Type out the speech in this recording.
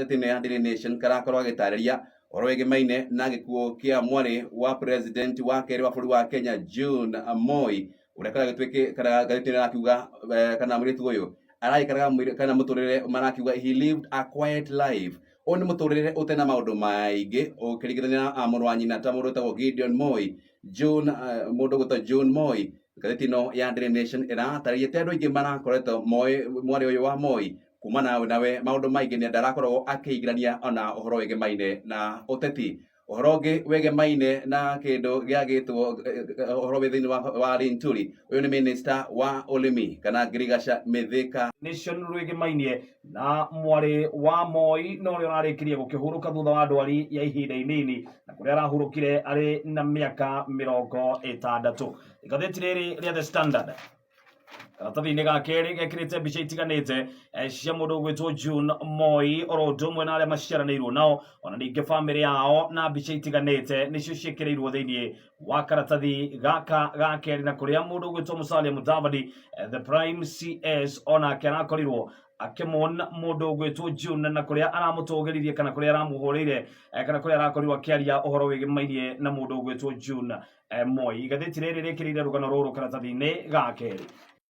thĩinĩ ya Daily Nation karakorwo agĩtarĩria ũhoro wĩgĩmaine na gĩkuũ kĩa mwarĩ wa president wa kerĩ wa bũrũri wa Kenya John Moi, ũrĩa ngathĩti ĩrakiuga kana mũirĩtu ũyũ araikaraga kana mũtũrĩre marakiuga he lived a quiet life. Ũyũ nĩ mũtũrĩre ũtarĩ na maũndũ maingĩ ũkĩringithania na mũrũ wa nyina ta mũndũ wĩtagwo Gideon Moi, mũndũ ũgwĩtwo John Moi. Ngathĩti ĩno ya Daily Nation ĩratarĩria ta andũ aingĩ marakoretwo mwarĩ ũyũ wa Moi kuma nawe maũndũ maingĩ nĩ ndarakoragwo akĩigĩrania ona ũhoro wĩgĩmaine na ũteti. Ũhoro ũngĩ wĩgĩmaine na kĩndũ gĩagĩtwo ũhoro wĩ thĩinĩ wa Linturi, ũyũ nĩ minister wa ũrĩmi kana Ngirigaca Mĩthĩka. Nation rwĩgĩmainie na mwarĩ wa Moi no ũrĩa ũrarĩkirie gũkĩhurũka thutha wa ndwari ya ihinda inini na kũrĩa arahurũkire arĩ na mĩaka 60. Ngathĩti rĩrĩ rĩa The Standard karatathi-inĩ ga kerĩ gekĩrĩte mbica itiganĩte cia mũndũ ũgwĩtwo John Moi oro ũndũ ũmwe na arĩa maciaranĩirwo nao, ona ningĩ bamĩrĩ yao, na mbica itiganĩte nĩcio ciĩkĩrĩirwo thĩinĩ wa karatathi gaka ga kerĩ, na kũrĩa mũndũ ũgwĩtwo Musalia Mudavadi the Prime CS onake arakorirwo akĩmwona mũndũ ũgwĩtwo John na kũrĩa aramũtũgĩririe kana kũrĩa aramũhũrĩire kana kũrĩa arakorirwo akĩaria ũhoro wĩgĩmainie na mũndũ ũgwĩtwo John Moi. Igathĩti rĩrĩ rĩkĩrĩire rũgano rũrũ karatathi-inĩ ga kerĩ.